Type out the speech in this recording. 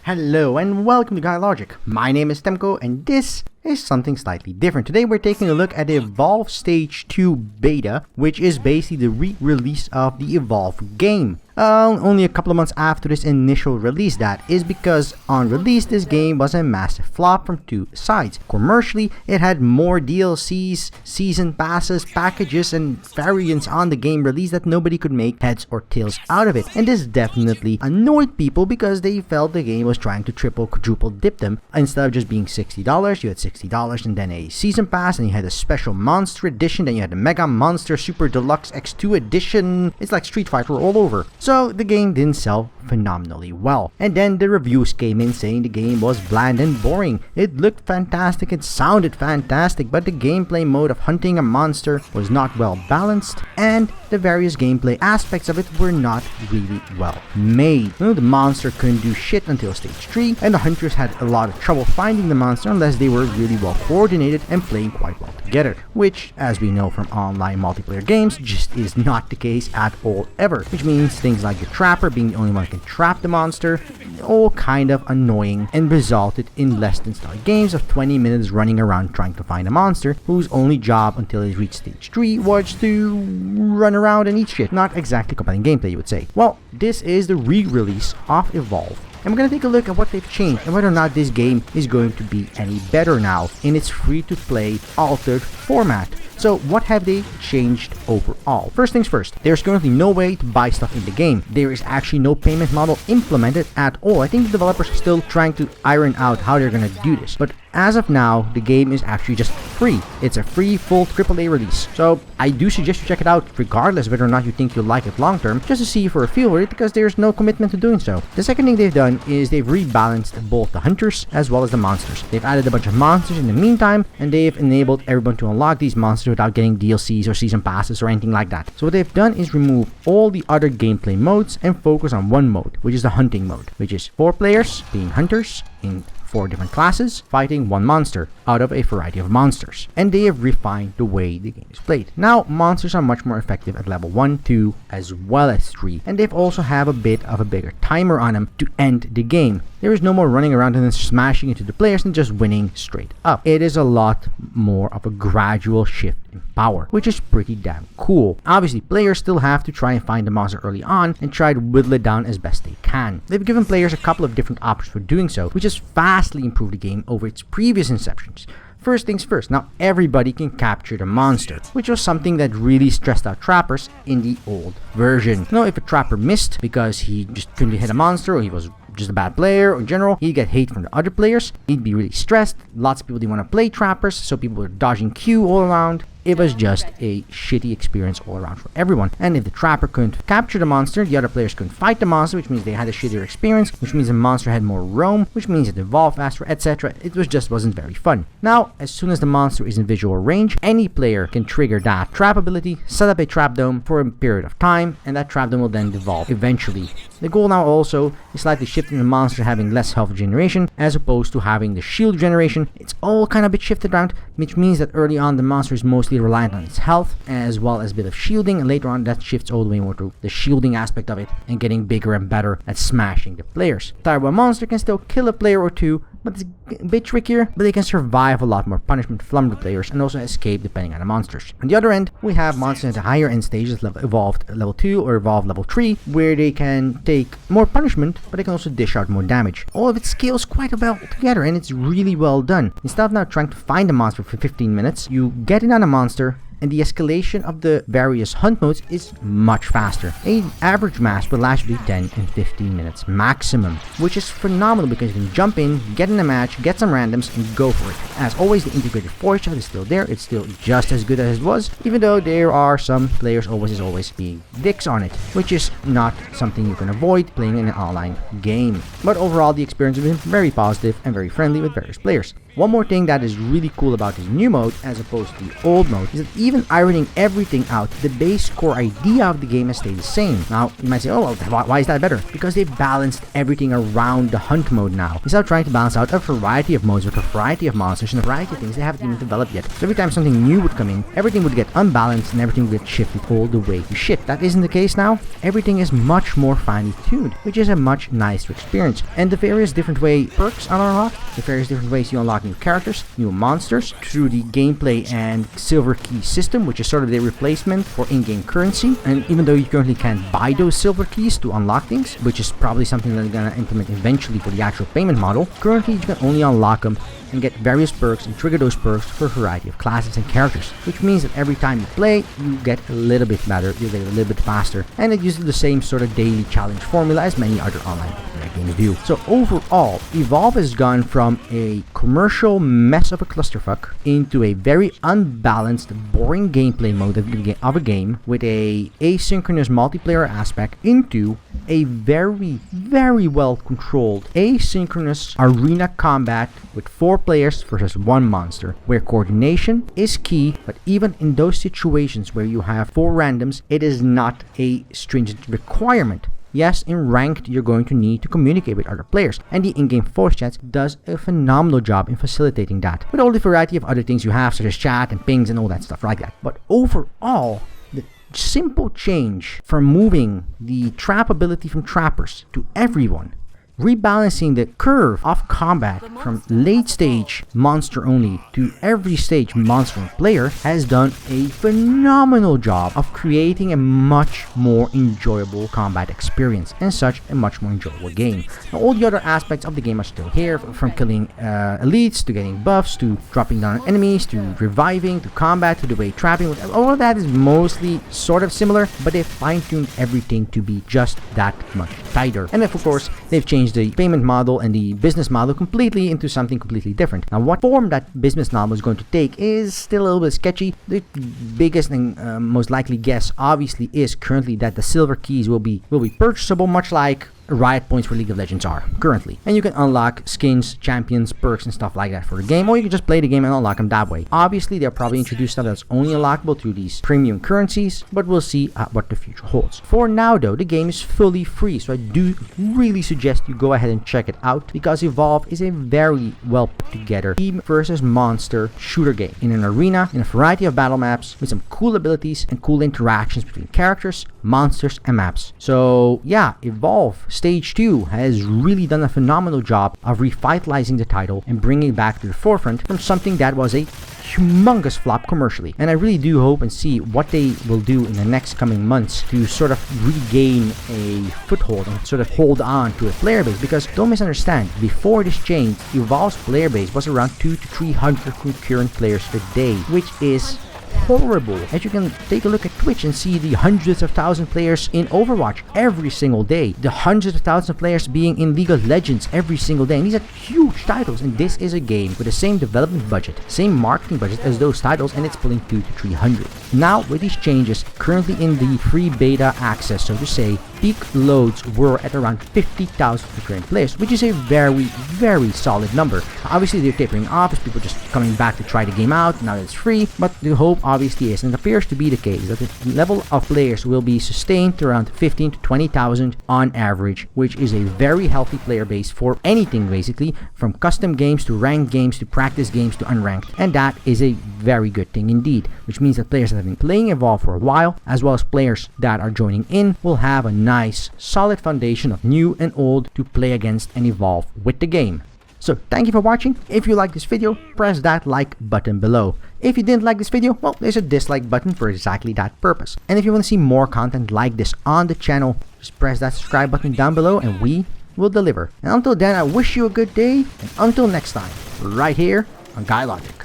Hello and welcome to GuyLogic. My name is Temko and this is something slightly different. Today we're taking a look at the Evolve Stage 2 Beta, which is basically the re-release of the Evolve game. Only a couple of months after this initial release. That is because on release this game was a massive flop from two sides. Commercially, it had more DLCs, season passes, packages, and variants on the game release that nobody could make heads or tails out of it. And this definitely annoyed people because they felt the game was trying to triple, quadruple dip them. Instead of just being $60, you had $60 and then a season pass, and you had a special monster edition, then you had the Mega Monster Super Deluxe X2 edition. It's like Street Fighter all over. So the game didn't sell phenomenally well. And then the reviews came in saying the game was bland and boring. It looked fantastic, it sounded fantastic, but the gameplay mode of hunting a monster was not well balanced, and the various gameplay aspects of it were not really well made. The monster couldn't do shit until stage 3, and the hunters had a lot of trouble finding the monster unless they were really well coordinated and playing quite well together, which, as we know from online multiplayer games, just is not the case at all ever, which means things like the trapper being the only one who can trap the monster, all kind of annoying, and resulted in less than stellar games of 20 minutes running around trying to find a monster whose only job until it reached stage 3 was to run around and eat shit. Not exactly compelling gameplay, you would say. Well, this is the re-release of Evolve, and we're going to take a look at what they've changed and whether or not this game is going to be any better now in its free-to-play altered format. So what have they changed overall? First things first, there's currently no way to buy stuff in the game. There is actually no payment model implemented at all. I think the developers are still trying to iron out how they're going to do this. But as of now, the game is actually just free. It's a free full AAA release. So I do suggest you check it out regardless of whether or not you think you'll like it long term, just to see for a feel for it, because there's no commitment to doing so. The second thing they've done is they've rebalanced both the hunters as well as the monsters. They've added a bunch of monsters in the meantime, and they've enabled everyone to unlock these monsters without getting DLCs or season passes or anything like that. So what they've done is remove all the other gameplay modes and focus on one mode, which is the hunting mode, which is 4 players being hunters in 4 different classes, fighting one monster out of a variety of monsters. And they have refined the way the game is played. Now, monsters are much more effective at level 1, 2, as well as 3. And they've also have a bit of a bigger timer on them to end the game. There is no more running around and then smashing into the players and just winning straight up. It is a lot more of a gradual shift in power, which is pretty damn cool. Obviously, players still have to try and find the monster early on and try to whittle it down as best they can. They've given players a couple of different options for doing so, which has vastly improved the game over its previous inceptions. First things first, now everybody can capture the monster, which was something that really stressed out trappers in the old version. Now, if a trapper missed because he just couldn't hit a monster, or he was just a bad player, or in general, he'd get hate from the other players, he'd be really stressed. Lots of people didn't want to play trappers, so people were dodging Q all around. It was just a shitty experience all around for everyone. And if the trapper couldn't capture the monster, the other players couldn't fight the monster, which means they had a shittier experience, which means the monster had more roam, which means it evolved faster, etc. It wasn't very fun. Now, as soon as the monster is in visual range, any player can trigger that trap ability, set up a trap dome for a period of time, and that trap dome will then devolve eventually. The goal now also is slightly shifting the monster having less health generation as opposed to having the shield generation. It's all kind of a bit shifted around, which means that early on the monster is mostly reliant on its health as well as a bit of shielding, and later on that shifts all the way more to the shielding aspect of it and getting bigger and better at smashing the players. Tier 1 monster can still kill a player or two, but it's a bit trickier, but they can survive a lot more punishment from the players and also escape depending on the monsters. On the other end, we have monsters at the higher end stages, evolved level 2 or evolved level 3, where they can take more punishment, but they can also dish out more damage. All of it scales quite well together, and it's really well done. Instead of now trying to find a monster for 15 minutes, you get in on a monster, and the escalation of the various hunt modes is much faster. An average match will last between 10 and 15 minutes maximum, which is phenomenal because you can jump in, get in a match, get some randoms, and go for it. As always, the integrated force shot is still there. It's still just as good as it was, even though there are some players always being dicks on it, which is not something you can avoid playing in an online game. But overall, the experience has been very positive and very friendly with various players. One more thing that is really cool about this new mode as opposed to the old mode is that even ironing everything out, the base core idea of the game has stayed the same. Now, you might say, oh, well, why is that better? Because they've balanced everything around the hunt mode now. Instead of trying to balance out a variety of modes with a variety of monsters and a variety of things they haven't even developed yet. So every time something new would come in, everything would get unbalanced and everything would get shifted all the way to shit. That isn't the case now. Everything is much more finely tuned, which is a much nicer experience. And the various different way perks are unlocked, the various different ways you unlock new characters, new monsters, through the gameplay and silver key system, which is sort of the replacement for in-game currency. And even though you currently can't buy those silver keys to unlock things, which is probably something that they're gonna implement eventually for the actual payment model, currently you can only unlock them and get various perks and trigger those perks for a variety of classes and characters, which means that every time you play, you get a little bit better, you get a little bit faster, and it uses the same sort of daily challenge formula as many other online games do. So overall, Evolve has gone from a commercial mess of a clusterfuck into a very unbalanced, boring gameplay mode of a game with a asynchronous multiplayer aspect into a very, very well controlled asynchronous arena combat with 4 players versus 1 monster, where coordination is key, but even in those situations where you have 4 randoms, it is not a stringent requirement. Yes, in ranked, you're going to need to communicate with other players, and the in-game voice chat does a phenomenal job in facilitating that, with all the variety of other things you have, such as chat and pings and all that stuff like that. But overall, the simple change from moving the trap ability from trappers to everyone, rebalancing the curve of combat from late stage monster only to every stage monster and player, has done a phenomenal job of creating a much more enjoyable combat experience and such a much more enjoyable game. Now, all the other aspects of the game are still here, from killing elites to getting buffs to dropping down on enemies to reviving to combat to the way trapping. All of that is mostly sort of similar, but they've fine-tuned everything to be just that much tighter. And then, of course, they've changed the payment model and the business model completely into something completely different. Now, what form that business model is going to take is still a little bit sketchy. The biggest and most likely guess, obviously, is currently that the silver keys will be purchasable, much like Riot points for League of Legends are currently, and you can unlock skins, champions, perks, and stuff like that for the game, or you can just play the game and unlock them that way. Obviously, they'll probably introduce stuff that's only unlockable through these premium currencies, but we'll see what the future holds. For now, though, the game is fully free, so I do really suggest you go ahead and check it out, because Evolve is a very well put together team versus monster shooter game in an arena, in a variety of battle maps, with some cool abilities and cool interactions between characters, monsters, and maps. So yeah, Evolve Stage 2 has really done a phenomenal job of revitalizing the title and bringing it back to the forefront from something that was a humongous flop commercially. And I really do hope and see what they will do in the next coming months to sort of regain a foothold and sort of hold on to a player base, because don't misunderstand, before this change, Evolve's player base was around 200 to 300 concurrent players a day, which is horrible. As you can take a look at Twitch and see the hundreds of thousands of players in Overwatch every single day, the hundreds of thousands of players being in League of Legends every single day, and these are huge titles, and this is a game with the same development budget, same marketing budget as those titles, and it's pulling 200 to 300. Now, with these changes, currently in the free beta access, so to say, peak loads were at around 50,000 concurrent players, which is a very, very solid number. Obviously, they're tapering off as people just coming back to try the game out now that it's free, but the hope obviously is, and it appears to be the case, that the level of players will be sustained to around 15 to 20,000 on average, which is a very healthy player base for anything basically, from custom games to ranked games to practice games to unranked, and that is a very good thing indeed, which means that players that have been playing Evolve for a while, as well as players that are joining in, will have a nice solid foundation of new and old to play against and evolve with the game. So thank you for watching. If you like this video, press that like button below. If you didn't like this video, well, there's a dislike button for exactly that purpose. And if you want to see more content like this on the channel, just press that subscribe button down below and we will deliver. And until then, I wish you a good day, and until next time, right here on GuyLogic.